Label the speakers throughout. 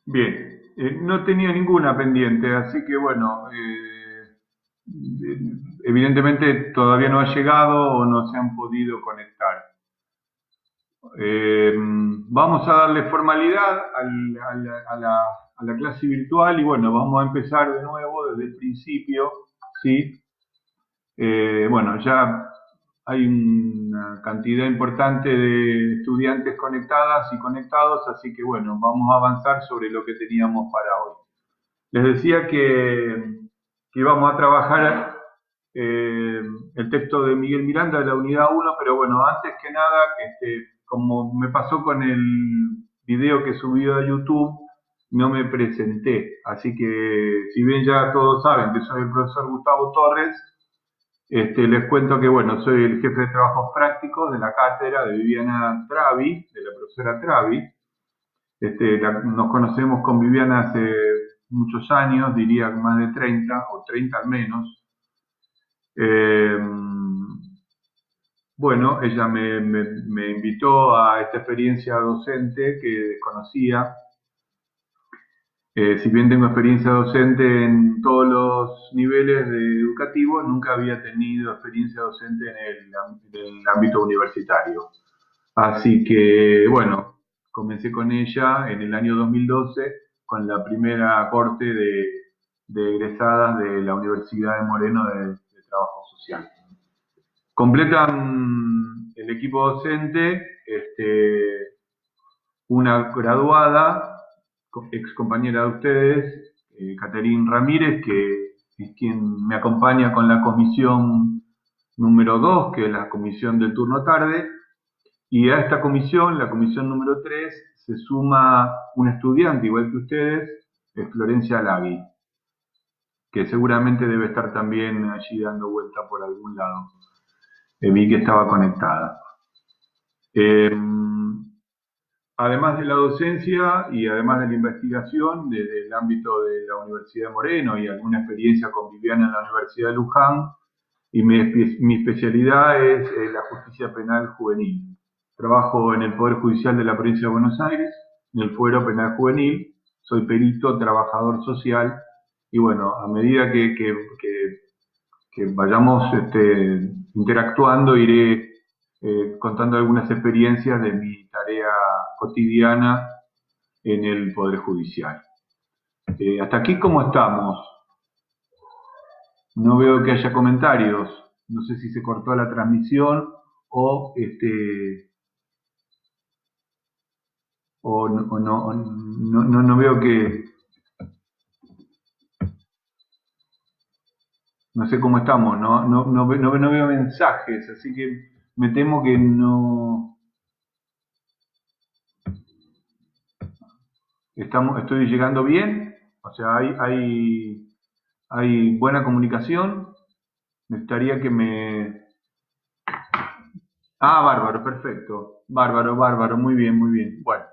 Speaker 1: Bien, no tenía ninguna pendiente, así que bueno, evidentemente todavía no ha llegado o no se han podido conectar. Vamos a darle formalidad a la clase virtual y bueno, vamos a empezar de nuevo desde el principio, ¿sí? Bueno, ya hay una cantidad importante de estudiantes conectadas y conectados, así que bueno, vamos a avanzar sobre lo que teníamos para hoy. Les decía que íbamos a trabajar eh, el texto de Miguel Miranda de la unidad uno, pero bueno, antes que nada, como me pasó con el video que subí a YouTube, no me presenté. Así que, si bien ya todos saben que soy el profesor Gustavo Torres, les cuento que, bueno, soy el jefe de trabajos prácticos de la cátedra de Viviana Travi, de la profesora Travi. Nos conocemos con Viviana hace muchos años, diría más de 30 o 30 al menos. Eh, bueno, ella me invitó a esta experiencia docente que desconocía. Si bien tengo experiencia docente en todos los niveles educativos, nunca había tenido experiencia docente en el ámbito universitario. Así que, bueno, comencé con ella en el año 2012 con la primera corte de egresadas de la Universidad de Moreno de Trabajo Social. Completan el equipo docente una graduada, ex compañera de ustedes, Caterín Ramírez, que es quien me acompaña con la comisión número 2, que es la comisión del turno tarde, y a esta comisión, la comisión número 3, se suma un estudiante, igual que ustedes, Florencia Lagui, que seguramente debe estar también allí dando vuelta por algún lado. Vi que estaba conectada. Eh, Además de la docencia y además de la investigación desde el ámbito de la Universidad de Moreno y alguna experiencia con Viviana en la Universidad de Luján, y mi especialidad es la justicia penal juvenil. Trabajo en el Poder Judicial de la Provincia de Buenos Aires, en el Fuero Penal Juvenil, soy perito, trabajador social, y bueno, a medida que vayamos interactuando, iré contando algunas experiencias de mi tarea cotidiana en el Poder Judicial. Hasta aquí, ¿cómo estamos? No veo que haya comentarios. No sé si se cortó la transmisión o, no veo que, no sé cómo estamos, no veo mensajes, así que me temo que no estoy llegando bien, o sea, hay buena comunicación. Necesitaría que me... Ah, bárbaro, perfecto. Bárbaro, bárbaro, muy bien, muy bien. Bueno,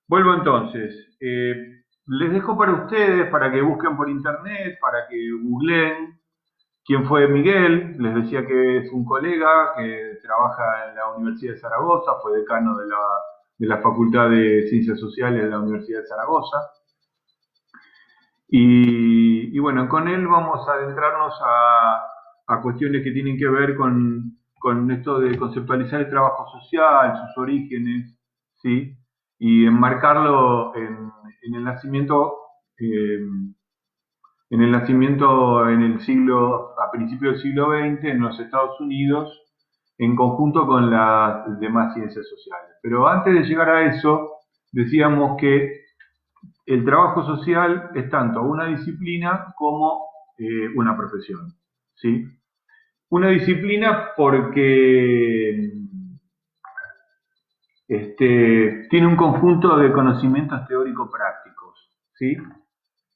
Speaker 1: vuelvo entonces. Les dejo para ustedes, para que busquen por internet, para que googleen quién fue Miguel. Les decía que es un colega que trabaja en la Universidad de Zaragoza, fue decano de la Facultad de Ciencias Sociales de la Universidad de Zaragoza. Y bueno, con él vamos a adentrarnos a cuestiones que tienen que ver con esto de conceptualizar el trabajo social, sus orígenes, ¿sí? Y enmarcarlo en el nacimiento, eh, en el siglo, a principios del siglo XX, en los Estados Unidos, en conjunto con las demás ciencias sociales. Pero antes de llegar a eso, decíamos que el trabajo social es tanto una disciplina como una profesión, ¿sí? Una disciplina porque tiene un conjunto de conocimientos teórico-prácticos, ¿sí?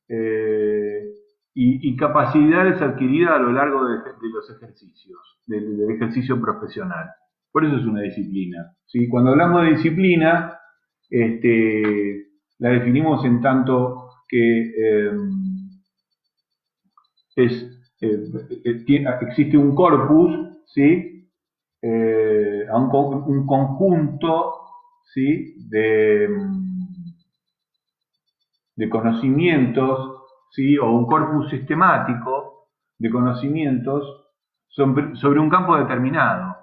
Speaker 1: Eh, y capacidades adquiridas a lo largo de los ejercicios, del ejercicio profesional. Por eso es una disciplina, ¿sí? Cuando hablamos de disciplina, la definimos en tanto que existe un corpus, ¿sí? Un conjunto, ¿sí? de conocimientos, ¿sí? O un corpus sistemático de conocimientos sobre un campo determinado.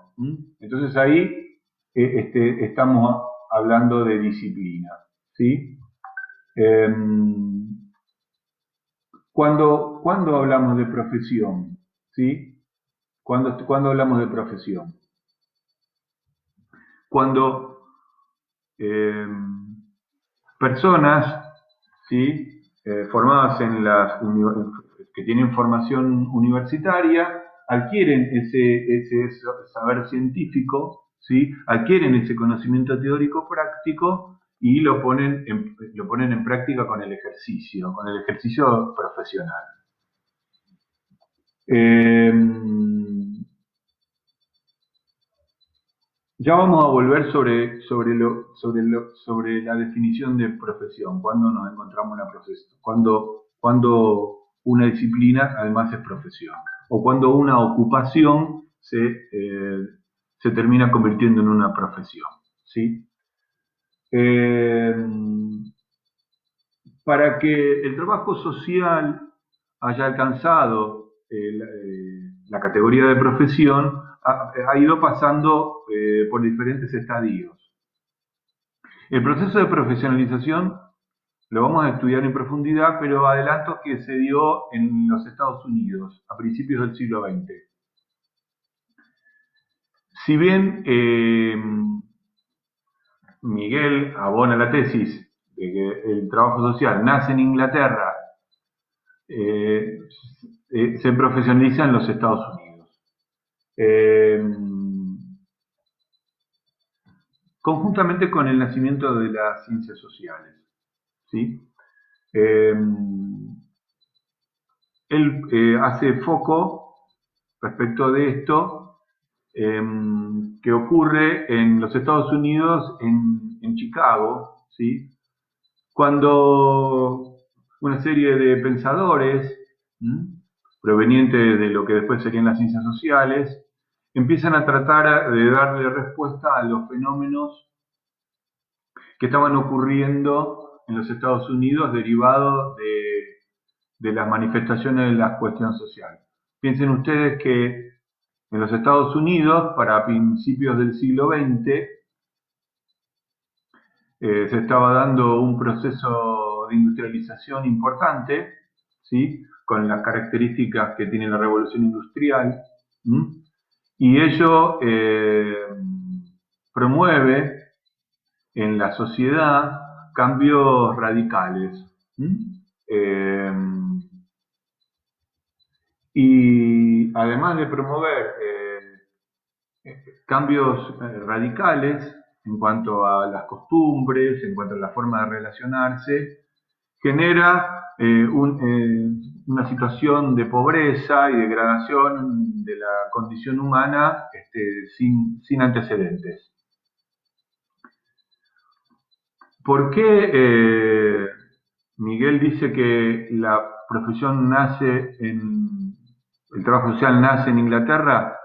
Speaker 1: Entonces ahí estamos hablando de disciplina, ¿sí? Cuando hablamos de profesión, ¿sí? Cuando hablamos de profesión. Cuando personas, ¿sí? Formadas que tienen formación universitaria adquieren ese saber científico, ¿sí? Adquieren ese conocimiento teórico práctico y lo ponen en práctica con el ejercicio profesional. Ya vamos a volver sobre la definición de profesión, cuando nos encontramos una profesión, cuando una disciplina además es profesión, o cuando una ocupación se termina convirtiendo en una profesión, ¿sí? Para que el trabajo social haya alcanzado la categoría de profesión, ha ido pasando por diferentes estadios. El proceso de profesionalización lo vamos a estudiar en profundidad, pero adelanto que se dio en los Estados Unidos a principios del siglo XX. Si bien Miguel abona la tesis de que el trabajo social nace en Inglaterra, se profesionaliza en los Estados Unidos. Conjuntamente con el nacimiento de las ciencias sociales, ¿sí? Él hace foco respecto de esto que ocurre en los Estados Unidos, en Chicago, ¿sí? Cuando una serie de pensadores provenientes de lo que después serían las ciencias sociales empiezan a tratar de darle respuesta a los fenómenos que estaban ocurriendo en los Estados Unidos derivados de las manifestaciones de la cuestión social. Piensen ustedes que en los Estados Unidos, para principios del siglo XX, se estaba dando un proceso de industrialización importante, ¿sí? Con las características que tiene la revolución industrial, y ello promueve en la sociedad cambios radicales. Y además de promover cambios radicales en cuanto a las costumbres, en cuanto a la forma de relacionarse, genera una situación de pobreza y degradación de la condición humana sin antecedentes. ¿Por qué Miguel dice que la profesión el trabajo social nace en Inglaterra?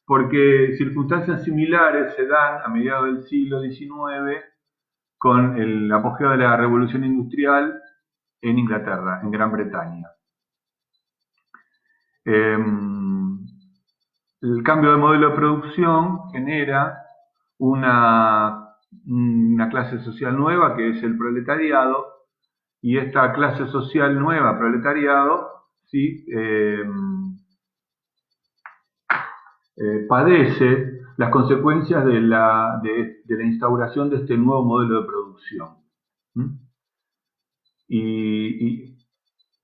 Speaker 1: Porque circunstancias similares se dan a mediados del siglo XIX con el apogeo de la revolución industrial en Inglaterra, en Gran Bretaña. El cambio de modelo de producción genera una clase social nueva, que es el proletariado, y esta clase social nueva, proletariado, ¿sí? Padece las consecuencias de la instauración de este nuevo modelo de producción. Y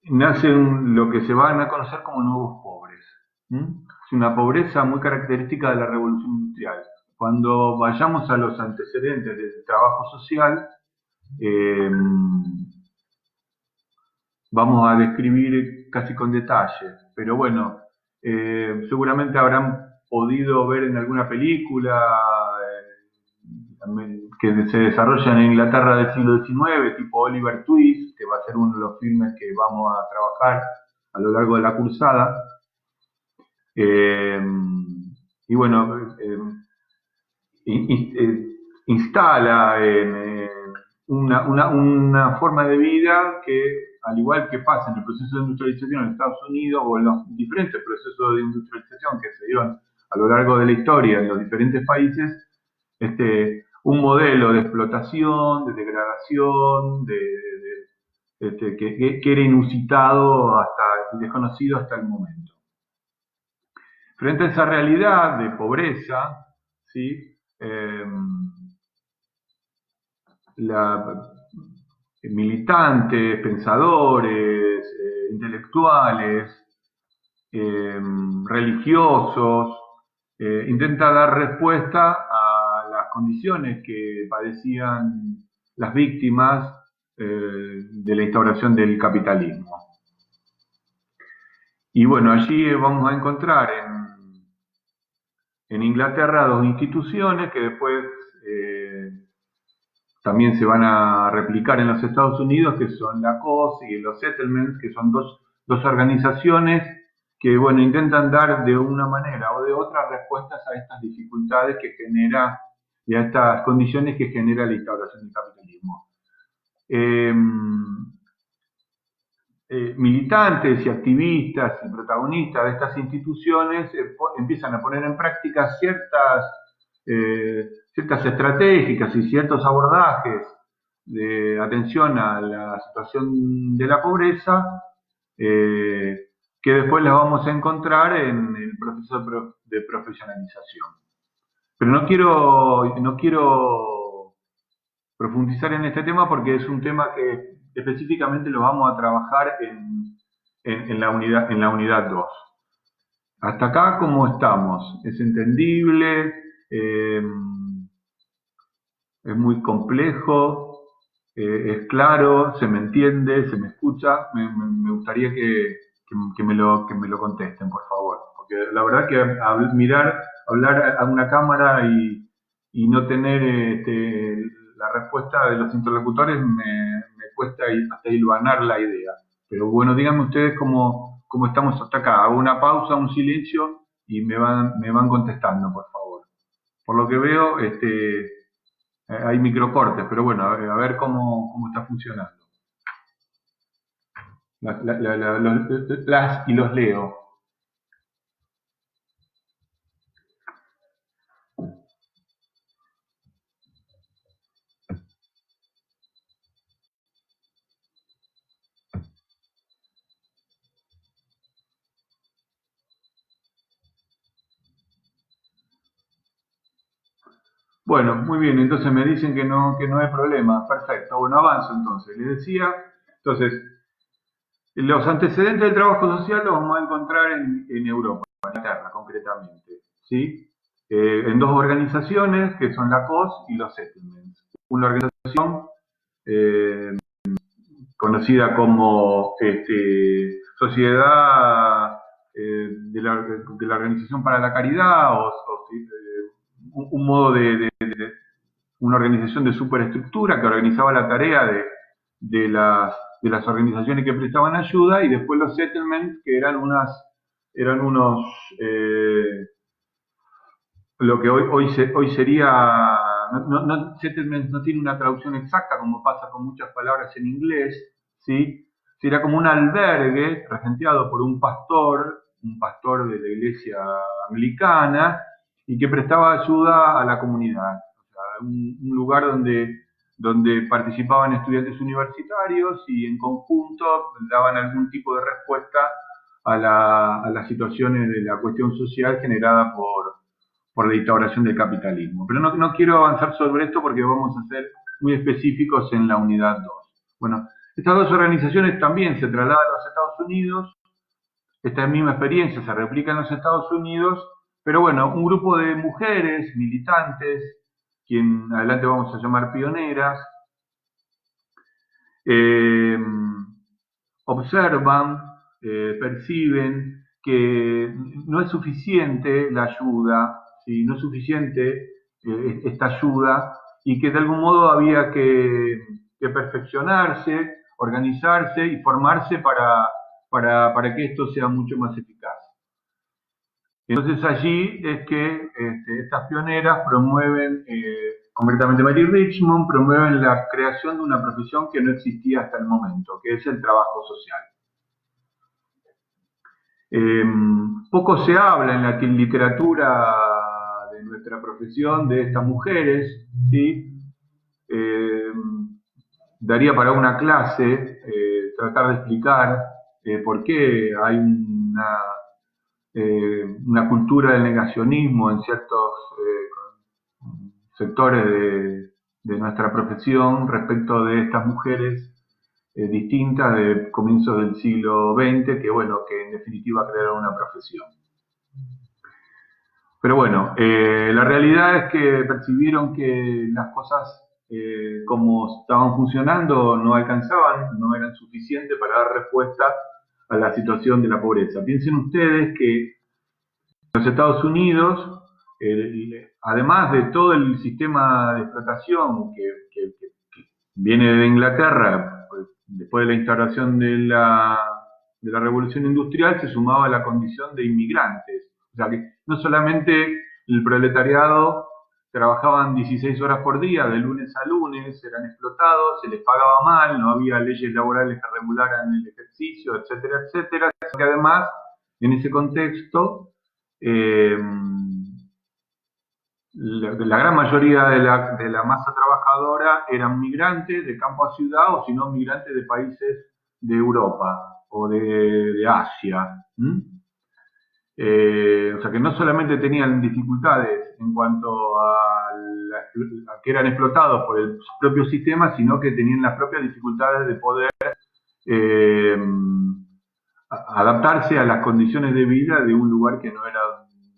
Speaker 1: nacen lo que se van a conocer como nuevos pobres. Es una pobreza muy característica de la revolución industrial. Cuando vayamos a los antecedentes del trabajo social, vamos a describir casi con detalle, pero bueno, seguramente habrán podido ver en alguna película que se desarrolla en Inglaterra del siglo XIX, tipo Oliver Twist, que va a ser uno de los filmes que vamos a trabajar a lo largo de la cursada. Y bueno, instala una forma de vida que, al igual que pasa en el proceso de industrialización en Estados Unidos o en los diferentes procesos de industrialización que se dieron a lo largo de la historia en los diferentes países, un modelo de explotación, de degradación, que era inusitado y desconocido hasta el momento. Frente a esa realidad de pobreza, ¿sí? Militantes, pensadores, intelectuales, religiosos, intenta dar respuesta a las condiciones que padecían las víctimas de la instauración del capitalismo. Y bueno, allí vamos a encontrar en Inglaterra dos instituciones que después también se van a replicar en los Estados Unidos, que son la COS y los Settlements, que son dos organizaciones que, bueno, intentan dar de una manera o de otra respuestas a estas dificultades que genera y a estas condiciones que genera la instauración del capitalismo. Militantes y activistas y protagonistas de estas instituciones empiezan a poner en práctica ciertas estratégicas y ciertos abordajes de atención a la situación de la pobreza, que después las vamos a encontrar en el proceso de profesionalización. Pero no quiero profundizar en este tema porque es un tema que específicamente lo vamos a trabajar en la unidad 2. Hasta acá, ¿cómo estamos? ¿Es entendible? ¿Es muy complejo? ¿Es claro? ¿Se me entiende? ¿Se me escucha? Me gustaría que me lo contesten, por favor. Porque la verdad que hablar a una cámara y no tener la respuesta de los interlocutores me cuesta hasta hilvanar la idea. Pero bueno, díganme ustedes cómo estamos hasta acá. Hago una pausa, un silencio y me van contestando, por favor. Por lo que veo, hay microcortes, pero bueno, a ver cómo está funcionando. Las y los leo. Bueno, muy bien, entonces me dicen que no hay problema. Perfecto, bueno, avanzo entonces. Les decía, entonces, los antecedentes del trabajo social los vamos a encontrar en Europa, en Inglaterra concretamente, ¿sí? En dos organizaciones que son la COS y los Settlements. Una organización eh, conocida como Sociedad de la Organización para la Caridad un modo una organización de superestructura que organizaba la tarea de las organizaciones que prestaban ayuda, y después los settlements, que eran unos lo que hoy sería settlements no tiene una traducción exacta como pasa con muchas palabras en inglés, ¿sí? Sería como un albergue regenteado por un pastor de la iglesia anglicana, y que prestaba ayuda a la comunidad. O sea, un lugar donde participaban estudiantes universitarios y en conjunto daban algún tipo de respuesta a las situaciones de la cuestión social generada por la instauración del capitalismo. Pero no quiero avanzar sobre esto porque vamos a ser muy específicos en la unidad 2. Bueno, estas dos organizaciones también se trasladan a los Estados Unidos. Esta misma experiencia se replica en los Estados Unidos, pero bueno, un grupo de mujeres militantes, quien adelante vamos a llamar pioneras, eh, observan, perciben que no es suficiente la ayuda, ¿sí? No es suficiente esta ayuda, y que de algún modo había que perfeccionarse, organizarse y formarse para que esto sea mucho más eficaz. Entonces allí es que estas pioneras promueven concretamente Mary Richmond, promueven la creación de una profesión que no existía hasta el momento, que es el trabajo social. Poco se habla en la literatura de nuestra profesión de estas mujeres, ¿sí? Daría para una clase tratar de explicar por qué hay una cultura del negacionismo en ciertos sectores de nuestra profesión respecto de estas mujeres distintas de comienzos del siglo XX que, bueno, que en definitiva crearon una profesión. Pero bueno, la realidad es que percibieron que las cosas como estaban funcionando no alcanzaban, no eran suficientes para dar respuesta a la situación de la pobreza. Piensen ustedes que en los Estados Unidos, además de todo el sistema de explotación que viene de Inglaterra, pues, después de la instauración de la Revolución Industrial, se sumaba la condición de inmigrantes. O sea que no solamente el proletariado trabajaban 16 horas por día, de lunes a lunes, eran explotados, se les pagaba mal, no había leyes laborales que regularan el ejercicio, etcétera, etcétera, sino que además, en ese contexto, la gran mayoría de la masa trabajadora eran migrantes de campo a ciudad o si no migrantes de países de Europa o de Asia. O sea que no solamente tenían dificultades en cuanto a que eran explotados por el propio sistema, sino que tenían las propias dificultades de poder adaptarse a las condiciones de vida de un lugar que no era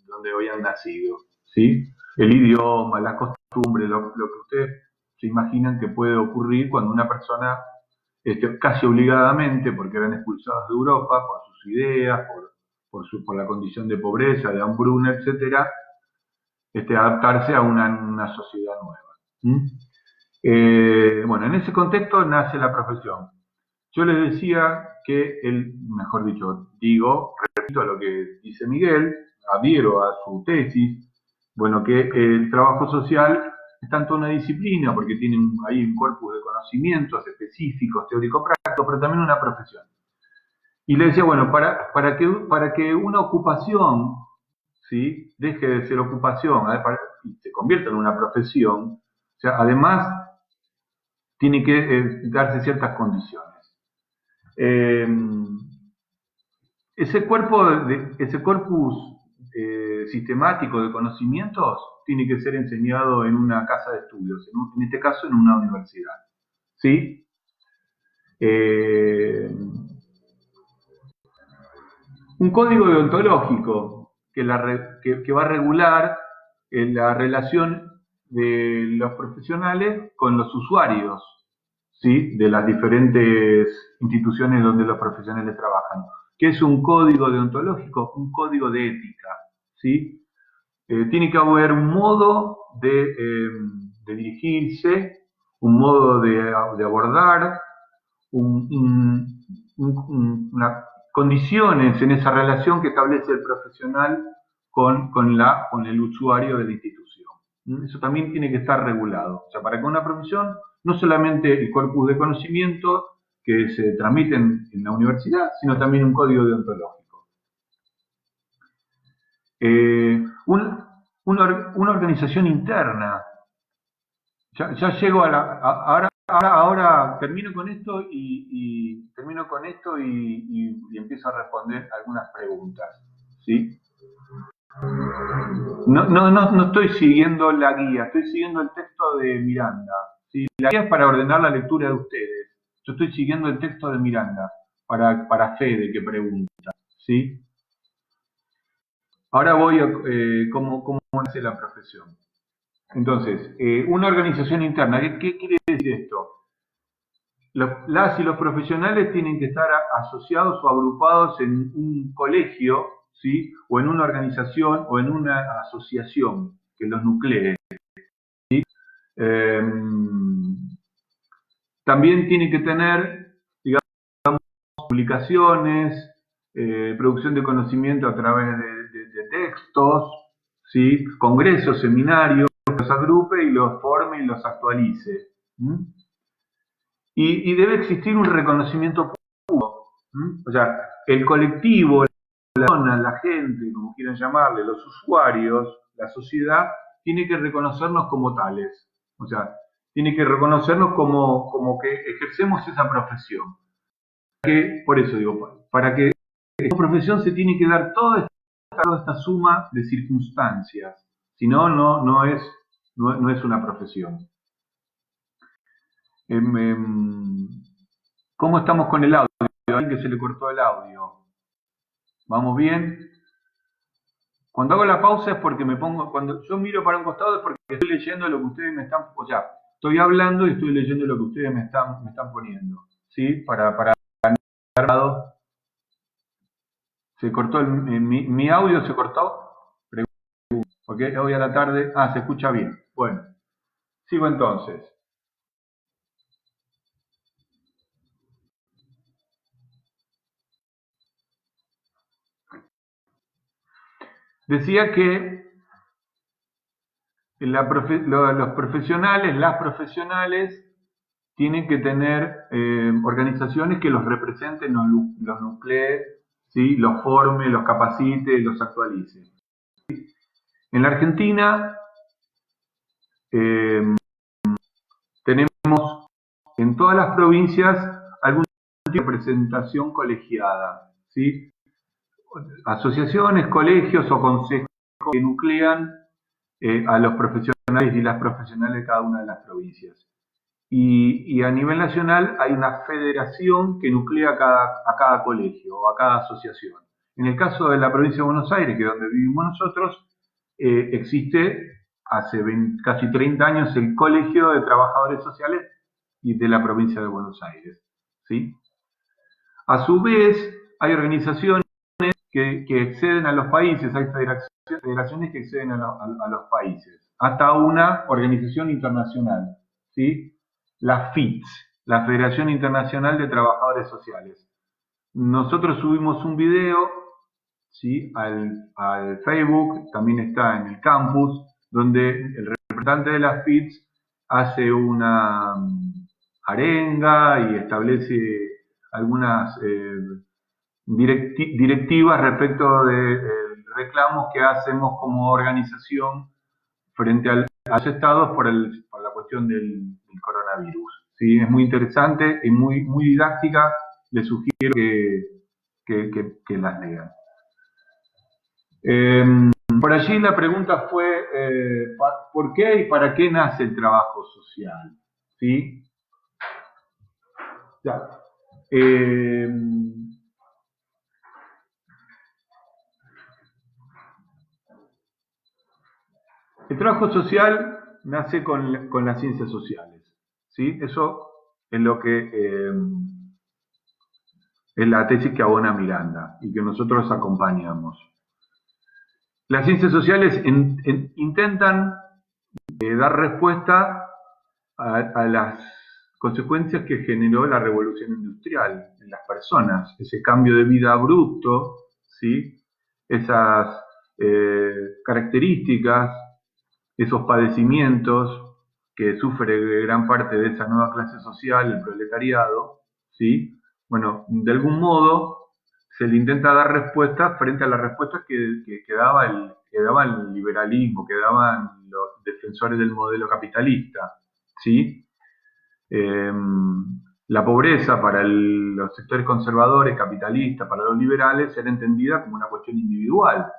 Speaker 1: donde habían nacido, ¿sí? El idioma, las costumbres, lo que ustedes se imaginan que puede ocurrir cuando una persona, casi obligadamente, porque eran expulsados de Europa por sus ideas, por la condición de pobreza, de hambruna, etcétera, adaptarse a una sociedad nueva. Bueno, en ese contexto nace la profesión. Yo les decía que, mejor dicho, repito lo que dice Miguel, adhiero a su tesis, bueno, que el trabajo social es tanto una disciplina, porque tiene ahí un corpus de conocimientos específicos, teórico-prácticos, pero también una profesión. Y le decía, bueno, para que una ocupación, ¿sí?, deje de ser ocupación y se convierta en una profesión, o sea, además tiene que darse ciertas condiciones. Ese corpus sistemático de conocimientos tiene que ser enseñado en una casa de estudios, en este caso en una universidad, ¿sí? Un código deontológico que va a regular la relación de los profesionales con los usuarios, ¿sí?, de las diferentes instituciones donde los profesionales trabajan. ¿Qué es un código deontológico? Un código de ética, ¿sí? Tiene que haber un modo de dirigirse, un modo de abordar, condiciones en esa relación que establece el profesional con el usuario de la institución. Eso también tiene que estar regulado. O sea, para que una profesión, no solamente el corpus de conocimiento que se transmiten en la universidad, sino también un código deontológico. Una organización interna. Ya llego ahora termino con esto y empiezo a responder algunas preguntas, ¿sí? No estoy siguiendo la guía, estoy siguiendo el texto de Miranda, ¿sí? La guía es para ordenar la lectura de ustedes. Yo estoy siguiendo el texto de Miranda para Fede que pregunta, ¿sí? Ahora voy a cómo nace la profesión. Entonces, una organización interna, ¿qué quiere decir esto? Las y los profesionales tienen que estar asociados o agrupados en un colegio, ¿sí?, o en una organización o en una asociación que los nuclee, ¿sí? También tienen que tener, digamos, publicaciones, producción de conocimiento a través de textos, ¿sí?, congresos, seminarios, los agrupe y los forme y los actualice. ¿Mm? Y debe existir un reconocimiento público. ¿Mm? O sea, el colectivo, la zona, la gente, como quieran llamarle, los usuarios, la sociedad, tiene que reconocernos como tales. O sea, tiene que reconocernos como que ejercemos esa profesión. Por eso digo, para que esta profesión se tiene que dar toda esta suma de circunstancias. Si no, no es una profesión. ¿Cómo estamos con el audio? ¿A alguien que se le cortó el audio? ¿Vamos bien? Cuando hago la pausa es porque cuando yo miro para un costado es porque estoy leyendo lo que ustedes me están, o sea, estoy hablando y estoy leyendo lo que ustedes me están poniendo, ¿sí? Para ¿se cortó mi audio? ¿Se cortó? Porque hoy a la tarde, se escucha bien. Bueno, sigo entonces. Decía que los profesionales, las profesionales, tienen que tener organizaciones que los representen, los nuclee, ¿sí? Los forme, los capacite, los actualice. En la Argentina eh, tenemos en todas las provincias algún tipo de representación colegiada, ¿sí? Asociaciones, colegios o consejos que nuclean a los profesionales y las profesionales de cada una de las provincias. Y a nivel nacional hay una federación que nuclea a cada colegio o a cada asociación. En el caso de la provincia de Buenos Aires, que es donde vivimos nosotros, existe hace casi 30 años el Colegio de Trabajadores Sociales y de la provincia de Buenos Aires. ¿Sí? A su vez, hay organizaciones que exceden a los países, hay federaciones que exceden a los países, hasta una organización internacional, ¿sí? La FITS, la Federación Internacional de Trabajadores Sociales. Nosotros subimos un video, ¿sí? al Facebook, también está en el campus, donde el representante de la FITS hace una arenga y establece algunas directivas respecto de reclamos que hacemos como organización frente a los estados por la cuestión del coronavirus. ¿Sí? Es muy interesante y muy didáctica. Les sugiero que las lean. Por allí la pregunta fue, ¿por qué y para qué nace el trabajo social? ¿Sí? Ya. El trabajo social nace con las ciencias sociales, ¿sí? Eso es lo que es la tesis que abona Miranda y que nosotros acompañamos. Las ciencias sociales intentan dar respuesta a las consecuencias que generó la revolución industrial en las personas, ese cambio de vida abrupto, ¿sí? Esas características, esos padecimientos que sufre gran parte de esa nueva clase social, el proletariado, ¿sí? Bueno, de algún modo se le intenta dar respuesta frente a las respuestas que daba el liberalismo, que daban los defensores del modelo capitalista, ¿sí? La pobreza para los sectores conservadores, capitalistas, para los liberales, era entendida como una cuestión individual,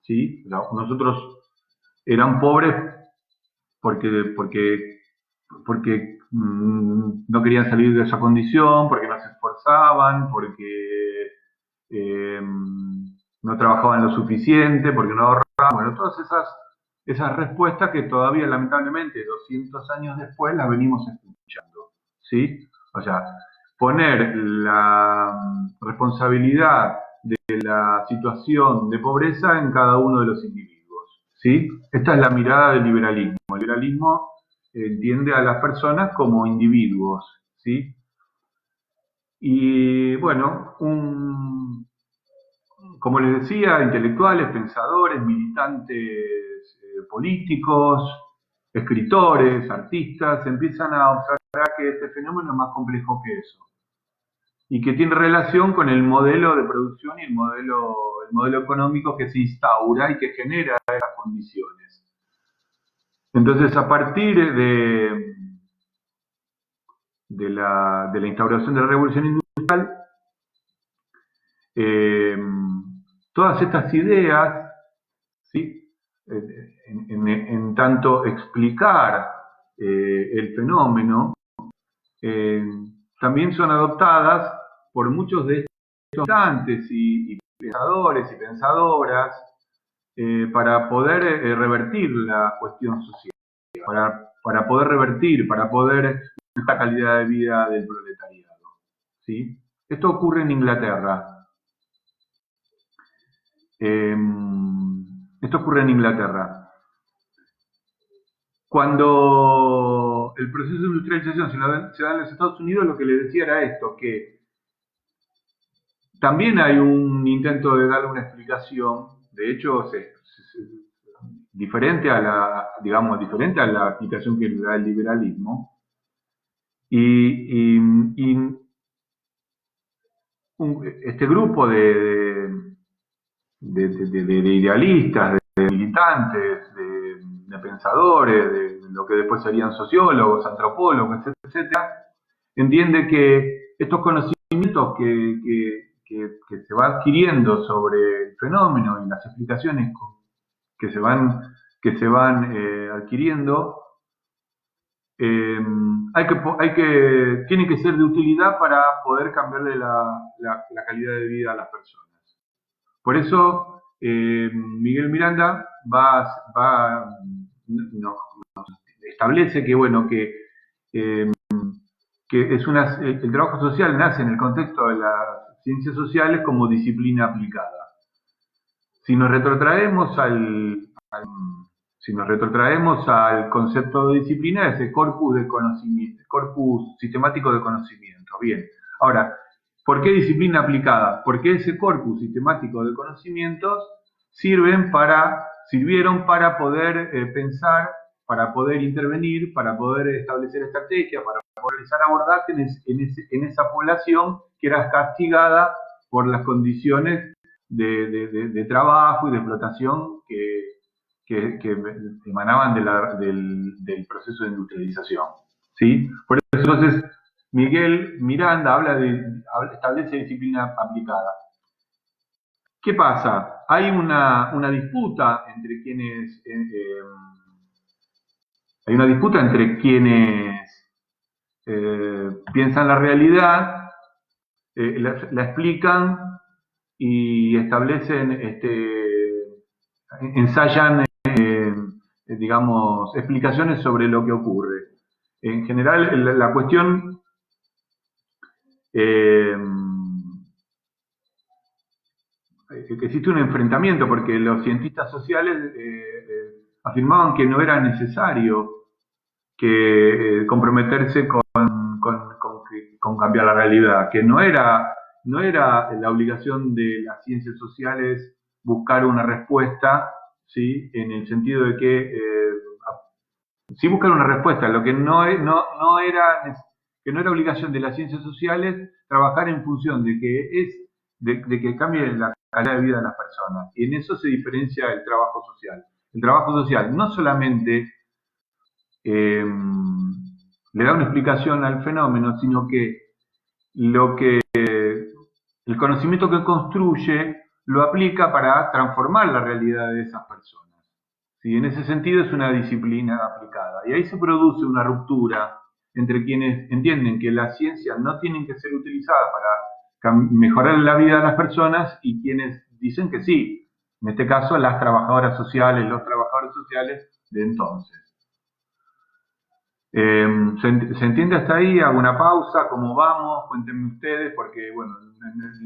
Speaker 1: ¿sí? Nosotros eran pobres porque no querían salir de esa condición, porque no se esforzaban, porque no trabajaban lo suficiente, porque no ahorraban. Bueno, todas esas respuestas que todavía lamentablemente 200 años después las venimos escuchando, ¿sí? O sea, poner la responsabilidad de la situación de pobreza en cada uno de los individuos, ¿sí? Esta es la mirada del liberalismo. El liberalismo entiende a las personas como individuos, ¿sí? Y bueno, como les decía, intelectuales, pensadores, militantes políticos, escritores, artistas, empiezan a observar que este fenómeno es más complejo que eso y que tiene relación con el modelo de producción y el modelo económico que se instaura y que genera esas condiciones. Entonces, a partir de la instauración de la revolución industrial, eh, todas estas ideas, ¿sí? En tanto explicar el fenómeno, eh, también son adoptadas por muchos de estos pensantes y pensadores y pensadoras para poder revertir la cuestión social, para poder revertir, para poder esta calidad de vida del proletariado. ¿Sí? Esto ocurre en Inglaterra. Esto ocurre en Inglaterra. Cuando el proceso de industrialización se da en los Estados Unidos, lo que le decía era esto, que también hay un intento de darle una explicación, de hecho, diferente a la explicación que le da el liberalismo, y este grupo de idealistas, de militantes, de pensadores, de lo que después serían sociólogos, antropólogos, etcétera, entiende que estos conocimientos que se va adquiriendo sobre el fenómeno y las explicaciones que se van adquiriendo, tienen que ser de utilidad para poder cambiarle la calidad de vida a las personas. Por eso Miguel Miranda nos establece que, bueno, eh, que el trabajo social nace en el contexto de las ciencias sociales como disciplina aplicada. Si nos retrotraemos al concepto de disciplina, ese corpus de conocimiento, corpus sistemático de conocimiento. Bien, ahora, ¿por qué disciplina aplicada? Porque ese corpus sistemático de conocimientos sirvieron para poder pensar, para poder intervenir, para poder establecer estrategias, para poder realizar abordajes en esa población que era castigada por las condiciones de trabajo y de explotación que emanaban del proceso de industrialización. ¿Sí? Por eso entonces Miguel Miranda establece disciplina aplicada. ¿Qué pasa? Hay una disputa entre quienes piensan la realidad, la explican y establecen, ensayan, digamos, explicaciones sobre lo que ocurre. En general, la cuestión existe un enfrentamiento porque los cientistas sociales afirmaban que no era necesario comprometerse con cambiar la realidad, que no era la obligación de las ciencias sociales buscar una respuesta, ¿sí? En el sentido de que sí buscar una respuesta, lo que no era obligación de las ciencias sociales trabajar en función de que cambie la calidad de vida de las personas. Y en eso se diferencia el trabajo social. El trabajo social no solamente le da una explicación al fenómeno, sino que el conocimiento que construye lo aplica para transformar la realidad de esas personas. ¿Sí? En ese sentido es una disciplina aplicada. Y ahí se produce una ruptura entre quienes entienden que las ciencias no tienen que ser utilizadas para mejorar la vida de las personas y quienes dicen que sí. En este caso, las trabajadoras sociales, los trabajadores sociales de entonces. ¿Se entiende hasta ahí? ¿Hago una pausa? ¿Cómo vamos? Cuéntenme ustedes, porque, bueno,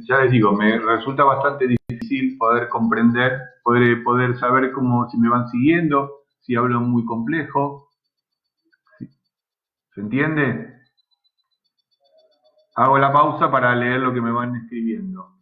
Speaker 1: ya les digo, me resulta bastante difícil poder comprender, poder saber si me van siguiendo, si hablo muy complejo. ¿Se entiende? Hago la pausa para leer lo que me van escribiendo.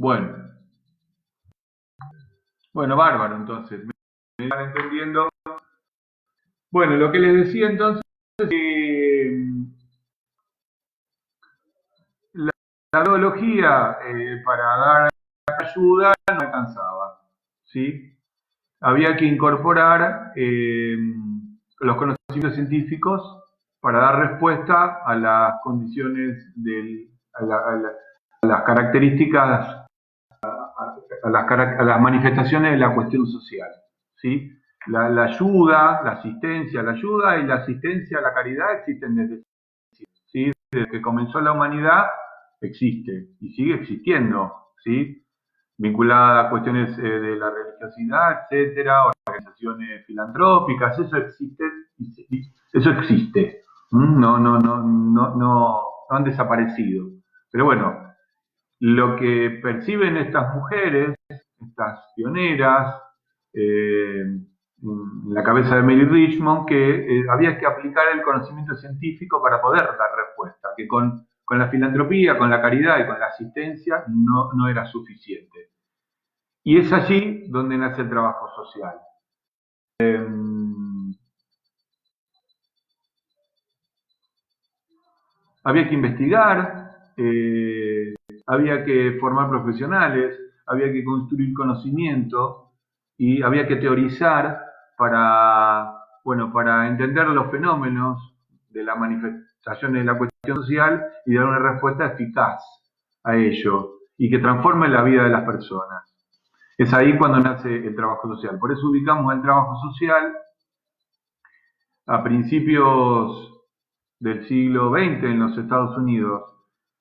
Speaker 1: Bueno, bueno, bárbaro, entonces, me van entendiendo. Bueno, lo que les decía entonces, la metodología para dar ayuda no alcanzaba, ¿sí? Había que incorporar los conocimientos científicos para dar respuesta a las condiciones a las características, a las manifestaciones de la cuestión social, ¿sí? La ayuda, la asistencia, la ayuda y la asistencia, la caridad existen desde, ¿sí? Desde que comenzó la humanidad existe y sigue existiendo, ¿sí? Vinculada a cuestiones de la religiosidad, etcétera, organizaciones filantrópicas, eso existe. No han desaparecido. Pero bueno, lo que perciben estas mujeres, estas pioneras, en la cabeza de Mary Richmond, que había que aplicar el conocimiento científico para poder dar respuesta, que con la filantropía, con la caridad y con la asistencia no era suficiente. Y es allí donde nace el trabajo social. Había que investigar, había que formar profesionales, había que construir conocimiento y había que teorizar para, bueno, para entender los fenómenos de las manifestaciones de la cuestión social y dar una respuesta eficaz a ello y que transforme la vida de las personas. Es ahí cuando nace el trabajo social. Por eso ubicamos el trabajo social a principios del siglo XX en los Estados Unidos.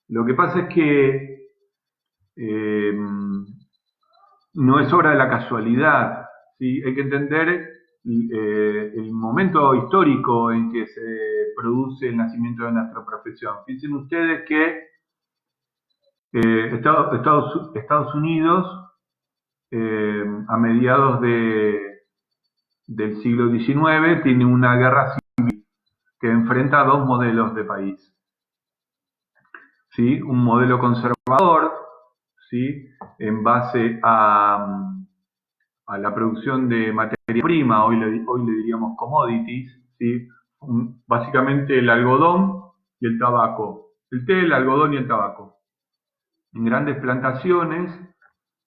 Speaker 1: Lo que pasa es que no es obra de la casualidad, ¿sí? Hay que entender el momento histórico en que se produce el nacimiento de nuestra profesión. Piensen ustedes que Estados Unidos, a mediados del siglo XIX, tiene una guerra civil que enfrenta dos modelos de país, ¿sí? Un modelo conservador, ¿sí? En base a la producción de materia prima, hoy le diríamos commodities, ¿sí? Básicamente el algodón y el tabaco, el té, el algodón y el tabaco, en grandes plantaciones,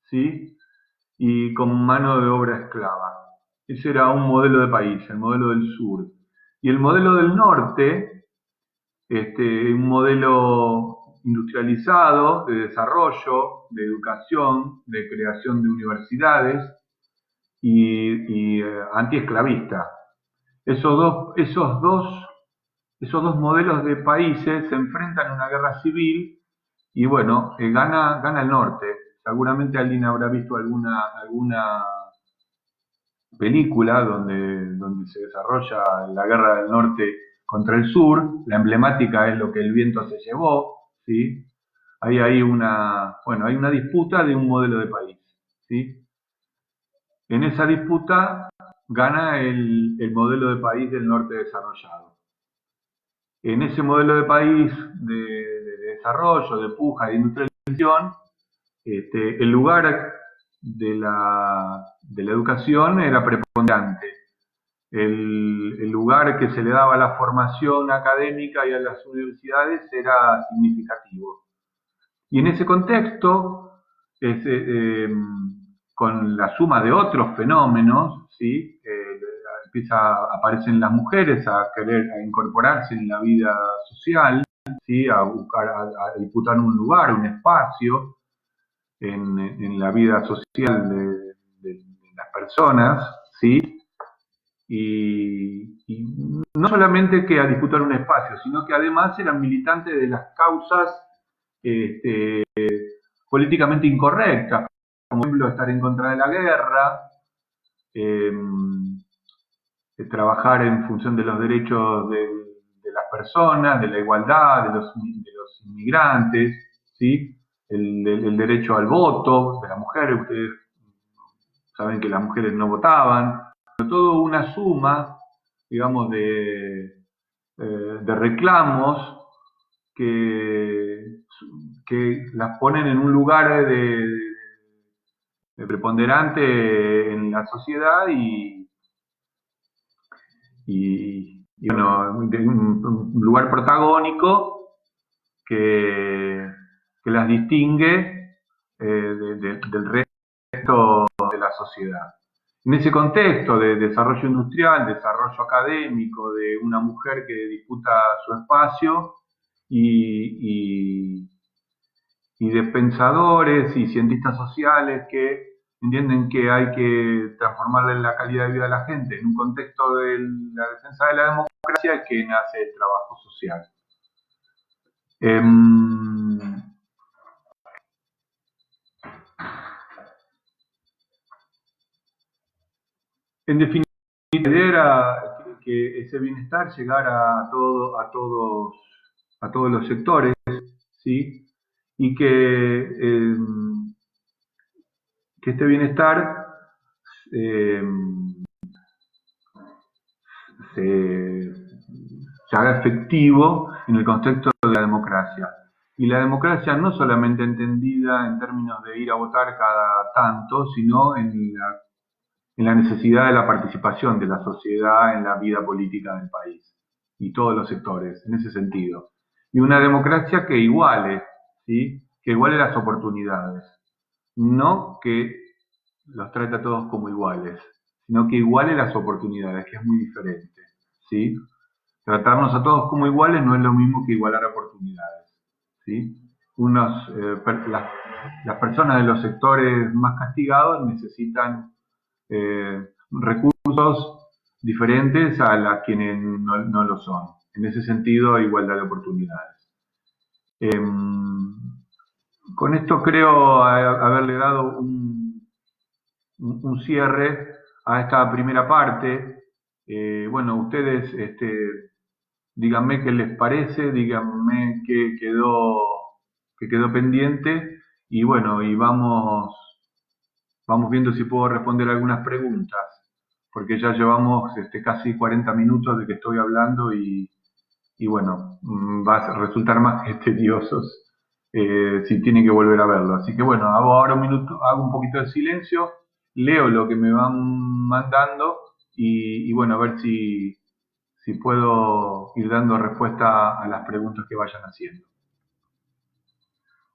Speaker 1: ¿sí? Y con mano de obra esclava. Ese era un modelo de país, el modelo del sur. Y el modelo del norte, un modelo industrializado de desarrollo, de educación, de creación de universidades y antiesclavista. Esos dos modelos de países se enfrentan en una guerra civil y bueno, gana el norte. Seguramente alguien habrá visto alguna película donde se desarrolla la guerra del norte contra el sur. La emblemática es Lo que el viento se llevó, ¿sí? Ahí hay hay una disputa de un modelo de país, ¿sí? En esa disputa gana el modelo de país del norte desarrollado. En ese modelo de país de desarrollo, de puja, de industrialización, el lugar de la educación era preponderante. El lugar que se le daba a la formación académica y a las universidades era significativo. Y en ese contexto, con la suma de otros fenómenos, ¿sí? Aparecen las mujeres a incorporarse en la vida social, ¿sí? A buscar, a disputar un lugar, un espacio en la vida social de las personas, ¿sí? Y no solamente que a disputar un espacio, sino que además eran militantes de las causas este, políticamente incorrectas, como por ejemplo estar en contra de la guerra, eh, trabajar en función de los derechos de las personas, de la igualdad, de los inmigrantes, ¿sí? El derecho al voto de las mujeres. Ustedes saben que las mujeres no votaban, pero todo una suma, digamos, de reclamos que las ponen en un lugar de preponderante en la sociedad y bueno, un lugar protagónico que, que las distingue del resto de la sociedad. En ese contexto de desarrollo industrial, desarrollo académico, de una mujer que disputa su espacio y, y, y de pensadores y cientistas sociales que entienden que hay que transformarle la calidad de vida de la gente en un contexto de la defensa de la democracia, es que nace el trabajo social. En definitiva, la idea era que ese bienestar llegara a todos los sectores, ¿sí? Y que este bienestar eh, se, se haga efectivo en el contexto de la democracia. Y la democracia no solamente entendida en términos de ir a votar cada tanto, sino en la necesidad de la participación de la sociedad en la vida política del país y todos los sectores, en ese sentido. Y una democracia que iguale, ¿sí? Que iguale las oportunidades, no que los trate a todos como iguales, sino que iguale las oportunidades, que es muy diferente, ¿sí? Tratarnos a todos como iguales no es lo mismo que igualar oportunidades, ¿sí? Las personas de los sectores más castigados necesitan recursos diferentes a las quienes no lo son. En ese sentido, igualdad de oportunidades. Con esto creo haberle dado un cierre a esta primera parte. Bueno, ustedes díganme qué les parece, díganme qué quedó pendiente y bueno, y vamos viendo si puedo responder algunas preguntas, porque ya llevamos casi 40 minutos de que estoy hablando y bueno, va a resultar más que tediosos si tienen que volver a verlo. Así que bueno, hago ahora un minuto, hago un poquito de silencio, leo lo que me van mandando y bueno, a ver si puedo ir dando respuesta a las preguntas que vayan haciendo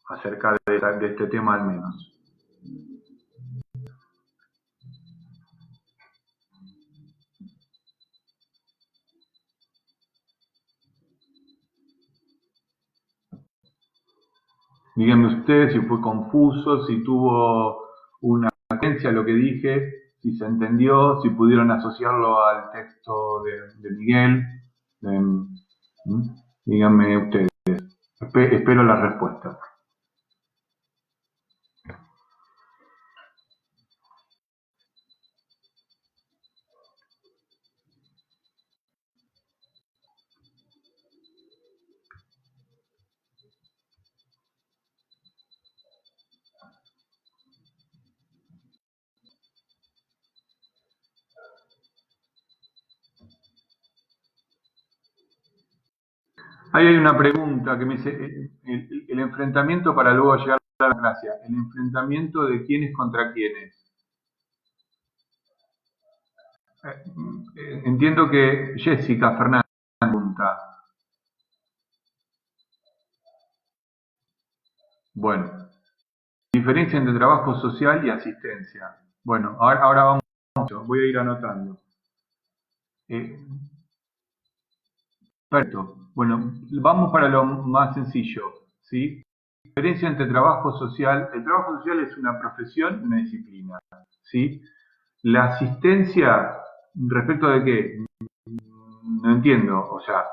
Speaker 1: acerca de este tema al menos. Díganme ustedes si fue confuso, si tuvo una coherencia lo que dije, si se entendió, si pudieron asociarlo al texto de Miguel. Díganme ustedes. Espero la respuesta. Ahí hay una pregunta que me dice, el enfrentamiento para luego llegar a la democracia, el enfrentamiento de quiénes contra quiénes. Entiendo que Jessica Fernández pregunta. Bueno, diferencia entre trabajo social y asistencia. Bueno, ahora vamos, voy a ir anotando. Eh, Perfecto. Bueno, vamos para lo más sencillo, ¿sí? Diferencia entre trabajo social. El trabajo social es una profesión, una disciplina, ¿sí? La asistencia, respecto de qué, no entiendo. O sea,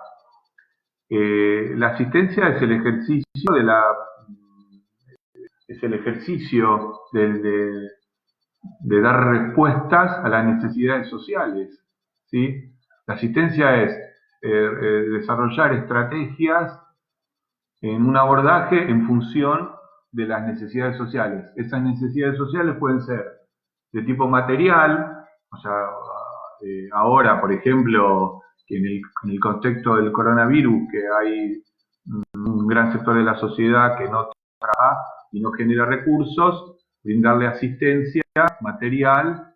Speaker 1: la asistencia es el ejercicio es el ejercicio de dar respuestas a las necesidades sociales, ¿sí? La asistencia es desarrollar estrategias en un abordaje en función de las necesidades sociales. Esas necesidades sociales pueden ser de tipo material, o sea, ahora, por ejemplo, que en el contexto del coronavirus, que hay un gran sector de la sociedad que no trabaja y no genera recursos, brindarle asistencia material,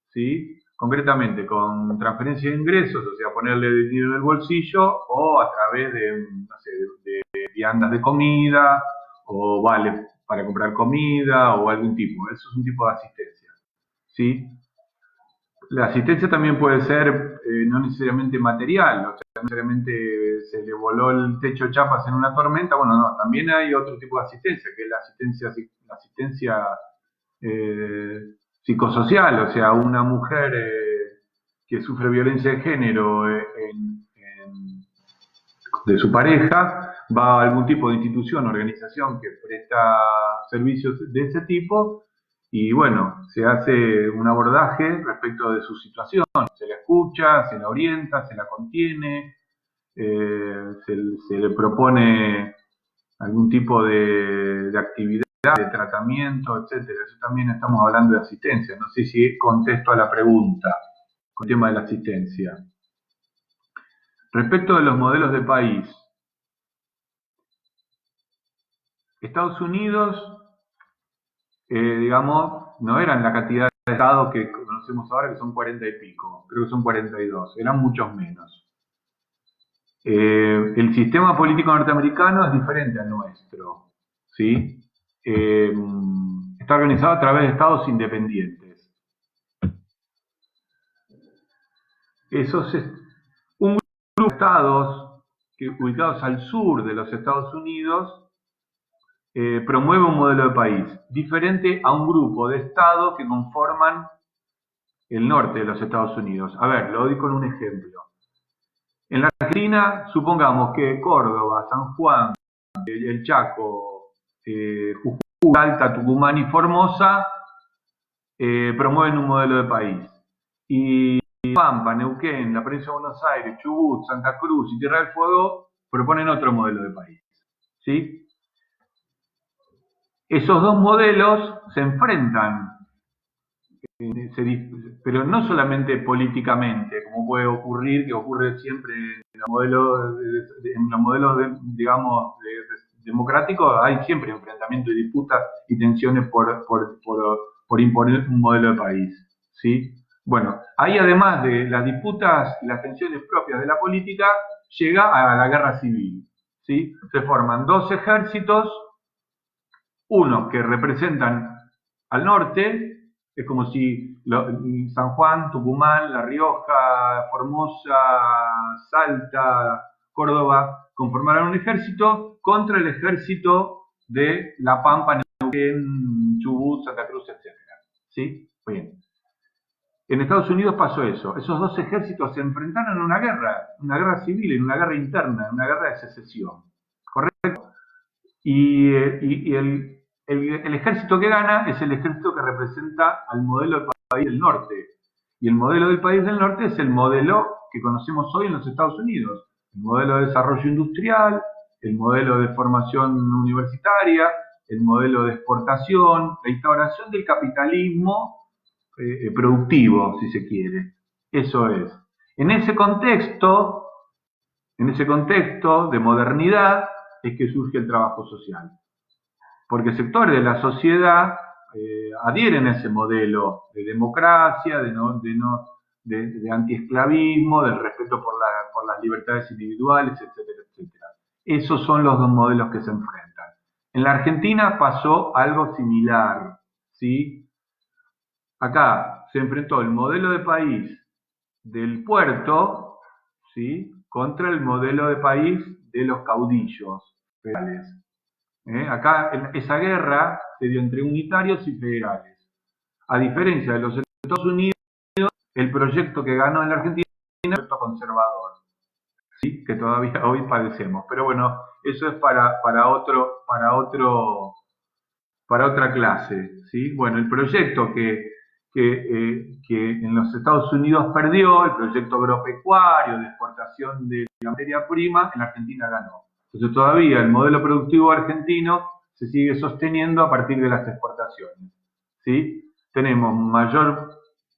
Speaker 1: ¿sí? Concretamente con transferencia de ingresos, o sea, ponerle dinero en el bolsillo, o a través de, no sé, de viandas de comida, o vale para comprar comida, o algún tipo. Eso es un tipo de asistencia, ¿sí? La asistencia también puede ser no necesariamente material, o sea, no necesariamente se le voló el techo de chapas en una tormenta, bueno, no, también hay otro tipo de asistencia, que es la asistencia eh, psicosocial, o sea, una mujer que sufre violencia de género de su pareja va a algún tipo de institución, organización que presta servicios de ese tipo y bueno, se hace un abordaje respecto de su situación, se la escucha, se la orienta, se la contiene, se le propone algún tipo de actividad, de tratamiento, etcétera. Eso también estamos hablando de asistencia. No sé si contesto a la pregunta con el tema de la asistencia. Respecto de los modelos de país, Estados Unidos, digamos, no eran la cantidad de estados que conocemos ahora, que son 40 y pico, creo que son 42, eran muchos menos. El sistema político norteamericano es diferente al nuestro, ¿sí? Está organizado a través de estados independientes. Esos un grupo de estados que, ubicados al sur de los Estados Unidos promueve un modelo de país diferente a un grupo de estados que conforman el norte de los Estados Unidos. A ver, lo doy con un ejemplo. En la Argentina, supongamos que Córdoba, San Juan, el Chaco, Jujuy, Salta, Tucumán y Formosa promueven un modelo de país. Y Pampa, Neuquén, la provincia de Buenos Aires, Chubut, Santa Cruz y Tierra del Fuego proponen otro modelo de país. ¿Sí? Esos dos modelos se enfrentan, pero no solamente políticamente, como puede ocurrir, que ocurre siempre en los modelos digamos, democráticos, hay siempre enfrentamiento y disputas y tensiones por imponer un modelo de país. ¿Sí? Bueno, ahí además de las disputas y las tensiones propias de la política, llega a la guerra civil. ¿Sí? Se forman dos ejércitos, unos que representan al norte, es como si San Juan, Tucumán, La Rioja, Formosa, Salta, Córdoba conformaran un ejército contra el ejército de La Pampa, Neuquén, Chubut, Santa Cruz, etc. ¿Sí? Bien. En Estados Unidos pasó eso. Esos dos ejércitos se enfrentaron en una guerra civil, en una guerra interna, en una guerra de secesión. ¿Correcto? Y el ejército que gana es el ejército que representa al modelo del país del norte. Y el modelo del país del norte es el modelo que conocemos hoy en los Estados Unidos. El modelo de desarrollo industrial, el modelo de formación universitaria, el modelo de exportación, la instauración del capitalismo productivo, si se quiere. Eso es. En ese contexto, de modernidad, es que surge el trabajo social. Porque sectores de la sociedad adhieren a ese modelo de democracia, de antiesclavismo, del respeto por las libertades individuales, etcétera, etcétera. Esos son los dos modelos que se enfrentan. En la Argentina pasó algo similar, ¿sí? Acá se enfrentó el modelo de país del puerto, ¿sí? Contra el modelo de país de los caudillos federales. Acá esa guerra se dio entre unitarios y federales. A diferencia de los Estados Unidos, el proyecto que ganó en la Argentina es un proyecto conservador, ¿sí? Que todavía hoy padecemos. Pero bueno, eso es para otra clase, ¿sí? Bueno, el proyecto que en los Estados Unidos perdió, el proyecto agropecuario de exportación de la materia prima, en la Argentina ganó. Entonces todavía el modelo productivo argentino se sigue sosteniendo a partir de las exportaciones, ¿sí? Tenemos mayor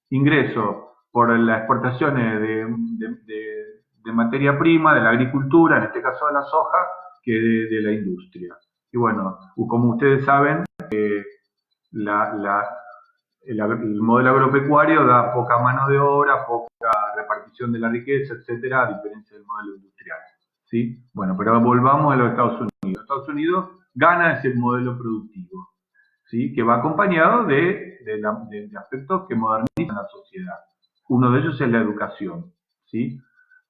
Speaker 1: ingreso por las exportaciones de materia prima, de la agricultura, en este caso de la soja, que de la industria. Y bueno, como ustedes saben, el modelo agropecuario da poca mano de obra, poca repartición de la riqueza, etcétera, a diferencia del modelo industrial. ¿Sí? Bueno, pero volvamos a los Estados Unidos. Estados Unidos gana ese modelo productivo, ¿sí? Que va acompañado de aspectos que modernizan la sociedad. Uno de ellos es la educación, ¿sí?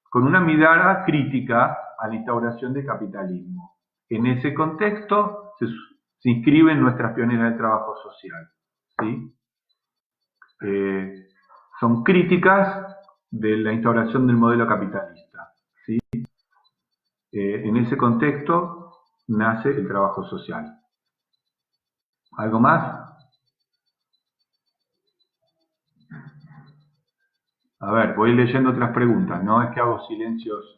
Speaker 1: Con una mirada crítica a la instauración del capitalismo. En ese contexto se inscriben nuestras pioneras de trabajo social, ¿sí? Son críticas de la instauración del modelo capitalista, ¿sí? En ese contexto nace el trabajo social. ¿Algo más? A ver, voy leyendo otras preguntas, no es que hago silencios.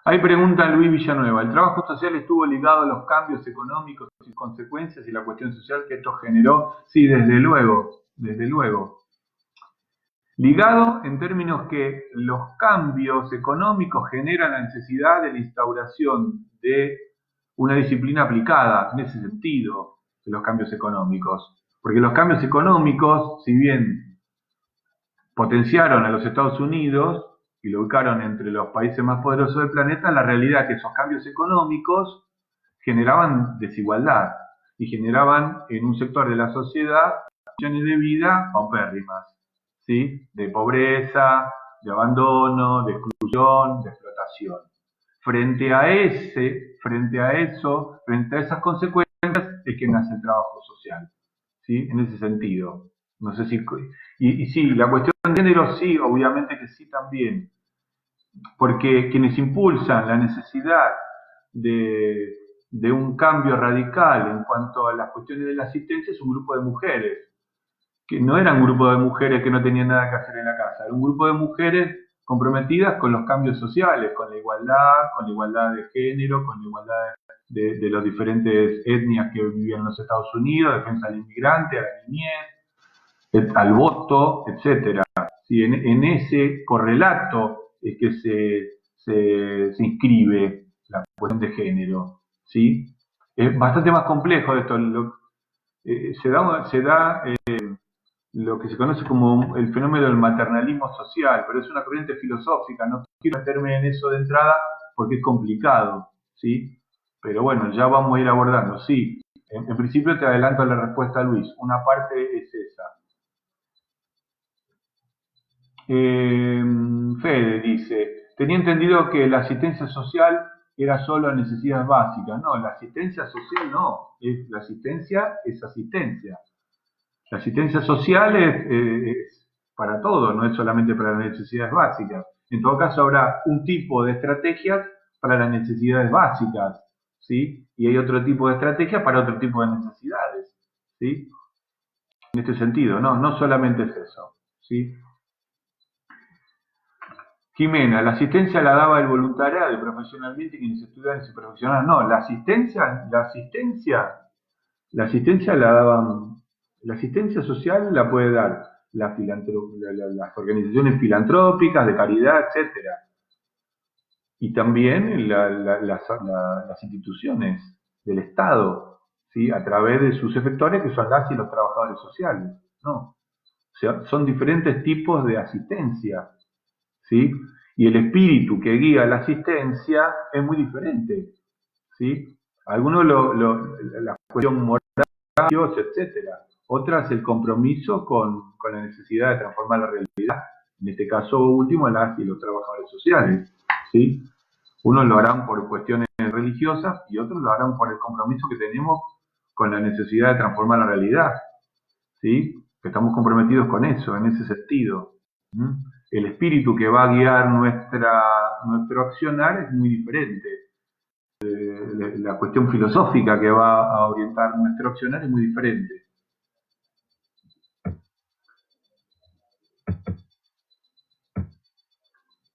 Speaker 1: Ahí pregunta Luis Villanueva, ¿el trabajo social estuvo ligado a los cambios económicos y consecuencias y la cuestión social que esto generó? Sí, desde luego, desde luego. Ligado en términos que los cambios económicos generan la necesidad de la instauración de una disciplina aplicada en ese sentido de los cambios económicos. Porque los cambios económicos, si bien potenciaron a los Estados Unidos y lo ubicaron entre los países más poderosos del planeta, la realidad es que esos cambios económicos generaban desigualdad y generaban en un sector de la sociedad condiciones de vida paupérrimas, ¿sí? De pobreza, de abandono, de exclusión, de explotación. Frente a esas consecuencias es que nace el trabajo social, ¿sí? En ese sentido. No sé si... Y sí, la cuestión de género sí, obviamente que sí también, porque quienes impulsan la necesidad de un cambio radical en cuanto a las cuestiones de la asistencia es un grupo de mujeres, que no era un grupo de mujeres que no tenían nada que hacer en la casa, era un grupo de mujeres comprometidas con los cambios sociales, con la igualdad de género, con la igualdad de las diferentes etnias que vivían en los Estados Unidos, defensa del inmigrante, a la niñez, al voto, etcétera. Sí, en ese correlato es que se inscribe la cuestión de género, ¿sí? Es bastante más complejo esto. Se da lo que se conoce como el fenómeno del maternalismo social, pero es una corriente filosófica, no quiero meterme en eso de entrada porque es complicado, ¿sí? Pero bueno, ya vamos a ir abordando, sí. En principio te adelanto la respuesta, Luis. Una parte es esa. Fede dice, tenía entendido que la asistencia social era solo a necesidades básicas. No, la asistencia social no, la asistencia es asistencia. La asistencia social es para todo, no es solamente para las necesidades básicas. En todo caso habrá un tipo de estrategias para las necesidades básicas, ¿sí? Y hay otro tipo de estrategias para otro tipo de necesidades, ¿sí? En este sentido, no solamente es eso, ¿sí? Jimena, la asistencia la daba el voluntariado profesionalmente quienes estudian y se profesionaban. No, la asistencia la daban, la asistencia social la puede dar las organizaciones filantrópicas, de caridad, etcétera. Y también las instituciones del Estado, ¿sí? A través de sus efectores que son las y los trabajadores sociales. ¿No? O sea, son diferentes tipos de asistencia, ¿sí? Y el espíritu que guía la asistencia es muy diferente, ¿sí? Algunos la cuestión moral, Dios, etcétera. Otras el compromiso con la necesidad de transformar la realidad. En este caso último, las y los trabajadores sociales, ¿sí? Unos lo harán por cuestiones religiosas y otros lo harán por el compromiso que tenemos con la necesidad de transformar la realidad, ¿sí? Que estamos comprometidos con eso, en ese sentido. ¿Mm? El espíritu que va a guiar nuestro accionar es muy diferente. La cuestión filosófica que va a orientar nuestro accionar es muy diferente.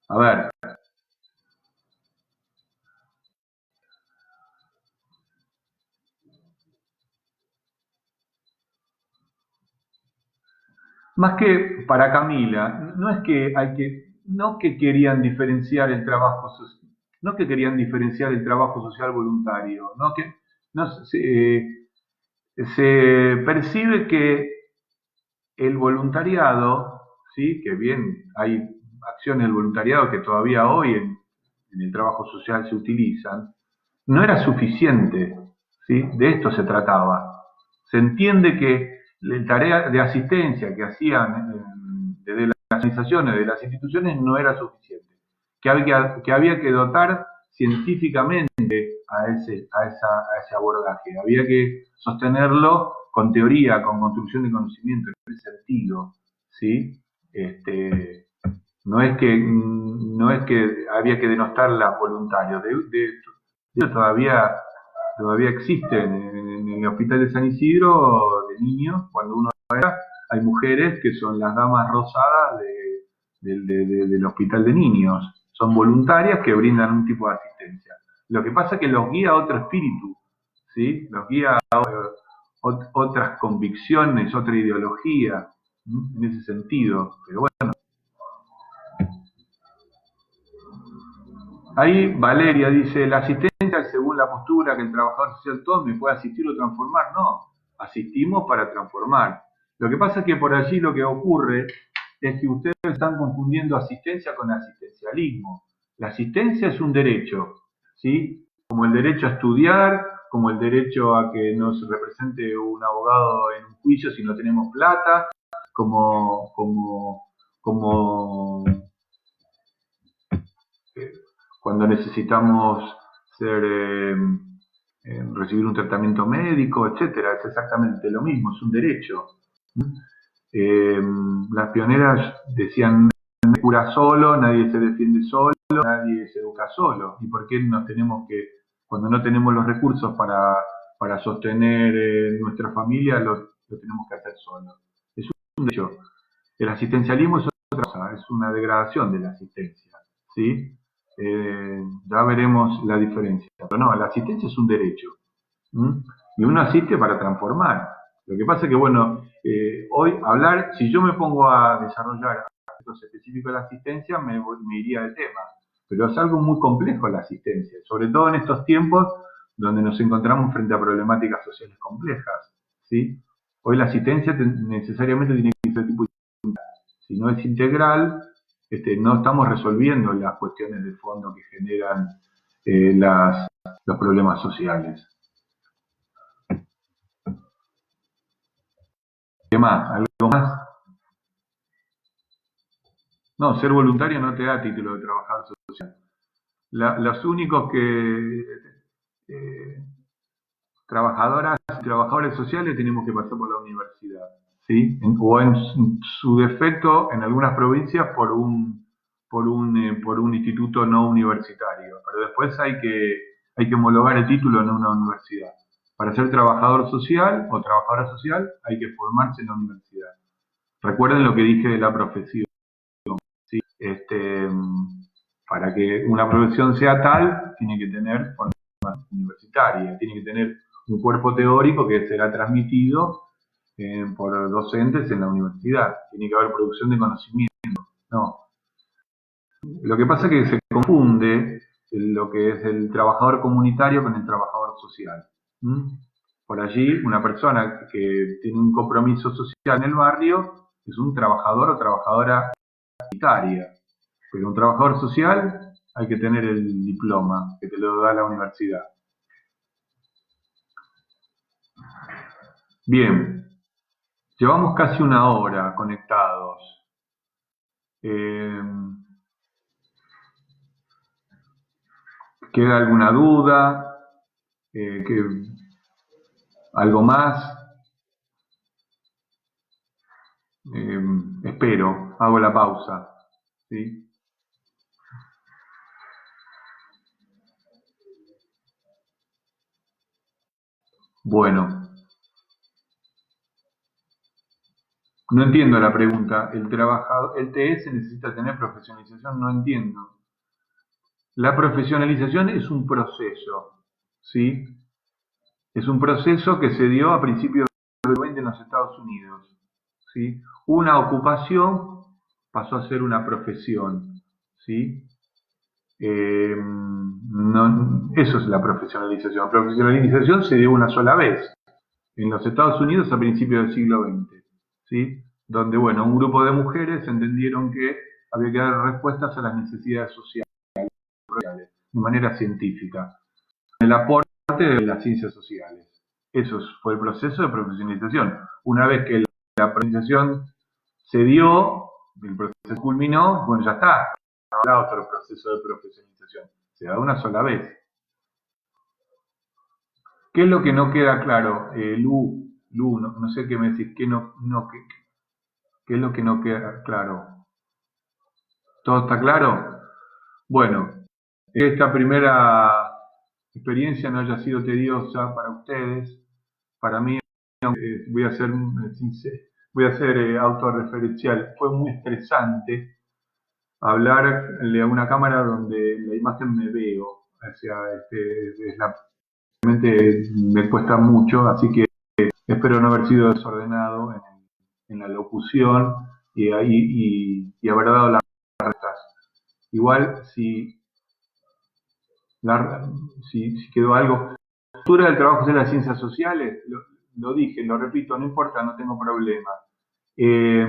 Speaker 1: A ver. Más que para Camila, no es que hay que, no que querían diferenciar el trabajo social, no que querían diferenciar el trabajo social voluntario, no que no, se percibe que el voluntariado, ¿sí? Que bien hay acciones del voluntariado que todavía hoy en el trabajo social se utilizan, no era suficiente, ¿sí? De esto se trataba. Se entiende que la tarea de asistencia que hacían desde las organizaciones, de las instituciones, no era suficiente, que había que dotar científicamente a ese abordaje, había que sostenerlo con teoría, con construcción de conocimiento, en ese sentido, ¿sí? No es que había que denostar los voluntarios, de todavía existen en el hospital de San Isidro de niños, cuando uno va, hay mujeres que son las damas rosadas del hospital de niños, son voluntarias que brindan un tipo de asistencia. Lo que pasa es que los guía otro espíritu, ¿sí? Los guía otras convicciones, otra ideología, ¿sí? En ese sentido. Pero bueno, ahí Valeria dice, la asistencia es según la postura que el trabajador social tome, puede asistir o transformar. No, asistimos para transformar. Lo que pasa es que por allí lo que ocurre es que ustedes están confundiendo asistencia con asistencialismo. La asistencia es un derecho, ¿sí? Como el derecho a estudiar, como el derecho a que nos represente un abogado en un juicio si no tenemos plata, como cuando necesitamos recibir un tratamiento médico, etcétera. Es exactamente lo mismo, es un derecho. Las pioneras decían, nadie cura solo, nadie se defiende solo, nadie se educa solo. ¿Y por qué nos tenemos que, cuando no tenemos los recursos para sostener nuestra familia, lo tenemos que hacer solo? Es un derecho. El asistencialismo es otra cosa, es una degradación de la asistencia, ¿sí? Ya veremos la diferencia. Pero no, la asistencia es un derecho. ¿Mm? Y uno asiste para transformar. Lo que pasa es que, bueno, hoy hablar, si yo me pongo a desarrollar aspectos específicos de la asistencia, me iría de tema. Pero es algo muy complejo la asistencia, sobre todo en estos tiempos donde nos encontramos frente a problemáticas sociales complejas, ¿sí? Hoy la asistencia necesariamente tiene que ser tipo, si no es integral, no estamos resolviendo las cuestiones de fondo que generan los problemas sociales. ¿Qué más? ¿Algo más? No, ser voluntario no te da título de trabajador social. Los únicos que trabajadoras y trabajadores sociales tenemos que pasar por la universidad, ¿sí? O en su defecto, en algunas provincias, por un instituto no universitario. Pero después hay que homologar el título en una universidad. Para ser trabajador social o trabajadora social hay que formarse en la universidad. Recuerden lo que dije de la profesión, ¿sí? Para que una profesión sea tal, tiene que tener formación universitaria, tiene que tener un cuerpo teórico que será transmitido por docentes en la universidad. Tiene que haber producción de conocimiento. No. Lo que pasa es que se confunde lo que es el trabajador comunitario con el trabajador social. Por allí, una persona que tiene un compromiso social en el barrio es un trabajador o trabajadora comunitaria. Pero un trabajador social hay que tener el diploma que te lo da la universidad. Bien, llevamos casi una hora conectados. ¿Queda alguna duda? ¿Algo más? Espero, hago la pausa, ¿sí? Bueno, no entiendo la pregunta. ¿El TS necesita tener profesionalización? No entiendo. La profesionalización es un proceso, ¿sí? Es un proceso que se dio a principios del siglo XX en los Estados Unidos, ¿sí? Una ocupación pasó a ser una profesión. ¿sí? Eso es la profesionalización. La profesionalización se dio una sola vez, en los Estados Unidos a principios del siglo XX, ¿sí? Donde, bueno, un grupo de mujeres entendieron que había que dar respuestas a las necesidades sociales de manera científica, el aporte de las ciencias sociales. Eso fue el proceso de profesionalización. Una vez que la profesionalización se dio, el proceso culminó, bueno, ya está, no habrá otro proceso de profesionalización, se da una sola vez. ¿Qué es lo que no queda claro? Lu, no sé qué me decís, ¿qué es lo que no queda claro? ¿Todo está claro? Bueno, esta primera experiencia no haya sido tediosa para ustedes, para mí, voy a ser sincero, voy a ser autorreferencial, fue muy estresante hablarle a una cámara donde en la imagen me veo, o sea, realmente me cuesta mucho, así que espero no haber sido desordenado en la locución y haber dado las respuestas. Igual, si quedó algo. La estructura del trabajo de las ciencias sociales, lo dije, lo repito, no importa, no tengo problema. Eh,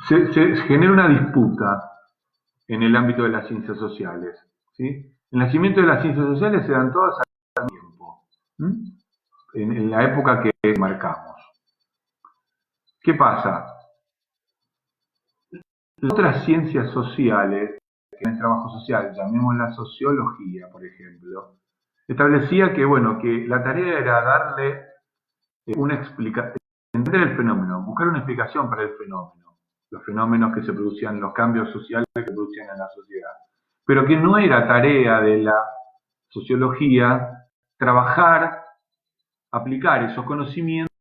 Speaker 1: se genera una disputa en el ámbito de las ciencias sociales. ¿Sí? El nacimiento de las ciencias sociales se dan todas al tiempo, en la época que marcamos. ¿Qué pasa? Las otras ciencias sociales, que en el trabajo social, llamémosla sociología, por ejemplo, establecía que, bueno, que la tarea era darle una explicación, entender el fenómeno, buscar una explicación para el fenómeno, los fenómenos que se producían, los cambios sociales que se producían en la sociedad. Pero que no era tarea de la sociología trabajar, aplicar esos conocimientos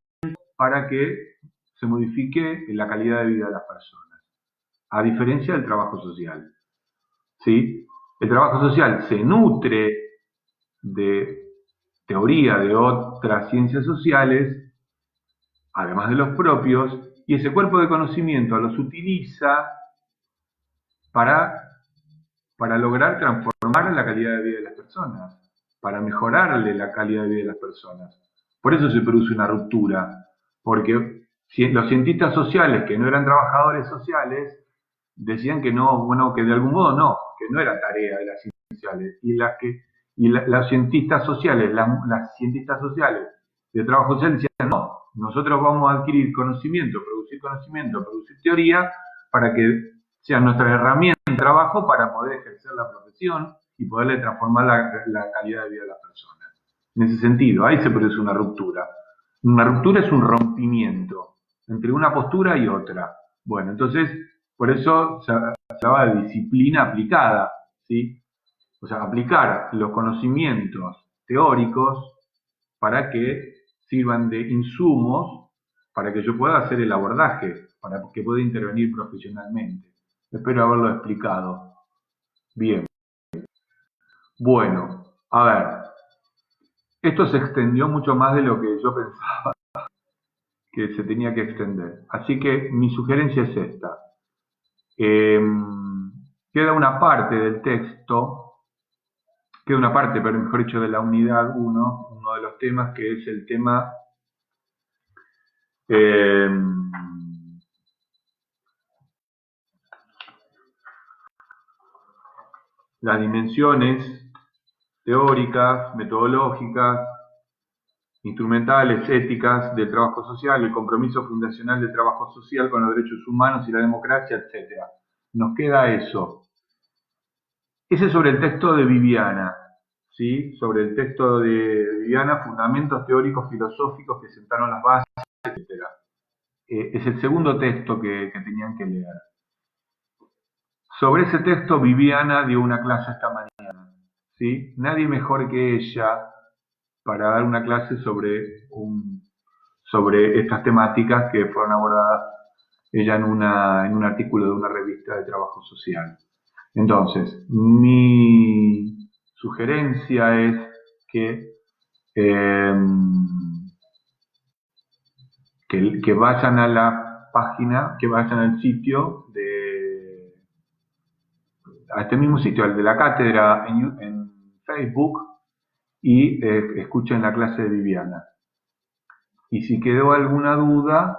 Speaker 1: para que se modifique la calidad de vida de las personas, a diferencia del trabajo social. ¿Sí? El trabajo social se nutre de teoría de otras ciencias sociales, además de los propios, y ese cuerpo de conocimiento los utiliza para, para lograr transformar la calidad de vida de las personas, para mejorarle la calidad de vida de las personas. Por eso se produce una ruptura, porque los cientistas sociales que no eran trabajadores sociales decían que no, bueno, que de algún modo no, que no era tarea de las ciencias sociales, las cientistas sociales, las cientistas sociales de trabajo social decían no, nosotros vamos a adquirir conocimiento, producir teoría para que sean nuestras herramientas de trabajo para poder ejercer la profesión y poderle transformar la calidad de vida de las personas. En ese sentido, ahí se produce una ruptura. Una ruptura es un rompimiento entre una postura y otra. Bueno, entonces, por eso se hablaba de disciplina aplicada, ¿sí? O sea, aplicar los conocimientos teóricos para que sirvan de insumos para que yo pueda hacer el abordaje, para que pueda intervenir profesionalmente. Espero haberlo explicado bien. Bueno, a ver, esto se extendió mucho más de lo que yo pensaba que se tenía que extender. Así que mi sugerencia es esta. Queda una parte del texto, queda una parte, pero mejor dicho, de la unidad 1, uno de los temas que es el tema las dimensiones teóricas, metodológicas, instrumentales, éticas del trabajo social, el compromiso fundacional del trabajo social con los derechos humanos y la democracia, etc. Nos queda eso. Ese es sobre el texto de Viviana, ¿sí? Sobre el texto de Viviana, fundamentos teóricos filosóficos que sentaron las bases, etc. Es el segundo texto que tenían que leer. Sobre ese texto Viviana dio una clase esta mañana, ¿sí? Nadie mejor que ella para dar una clase sobre estas temáticas que fueron abordadas ella en un artículo de una revista de trabajo social. Entonces, mi sugerencia es eh, que vayan a la página, que vayan al sitio de a este mismo sitio, al de la cátedra en Facebook, y escuchen la clase de Viviana. Y si quedó alguna duda,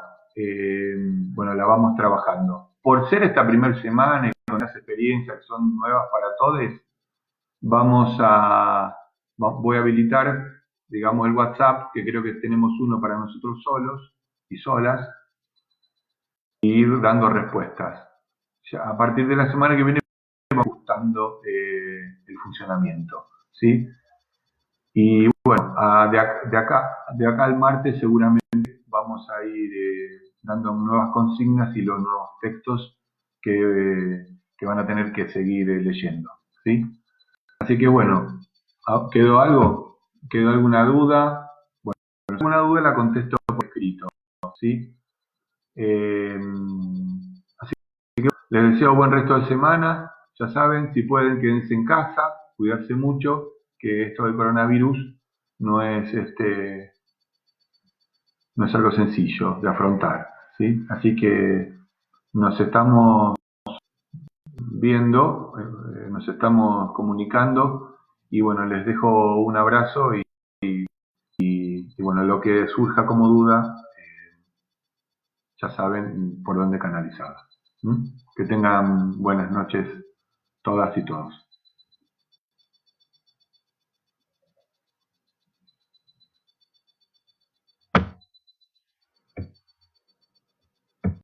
Speaker 1: bueno, la vamos trabajando. Por ser esta primera semana y con las experiencias que son nuevas para todos, voy a habilitar, digamos, el WhatsApp, que creo que tenemos uno para nosotros solos y solas, y ir dando respuestas. Ya, a partir de la semana que viene vamos ajustando el funcionamiento, ¿sí? Y bueno, de acá al martes seguramente vamos a ir dando nuevas consignas y los nuevos textos que van a tener que seguir leyendo, ¿sí? Así que bueno, ¿quedó algo? ¿Quedó alguna duda? Bueno, si alguna duda la contesto por escrito, ¿sí? Eh, así que les deseo buen resto de semana. Ya saben, si pueden, quédense en casa, cuidarse mucho, que esto del coronavirus no es no es algo sencillo de afrontar, ¿sí? Así que nos estamos viendo, nos estamos comunicando y bueno, les dejo un abrazo y bueno, lo que surja como duda, ya saben por dónde canalizarla. ¿Mm? Que tengan buenas noches todas y todos.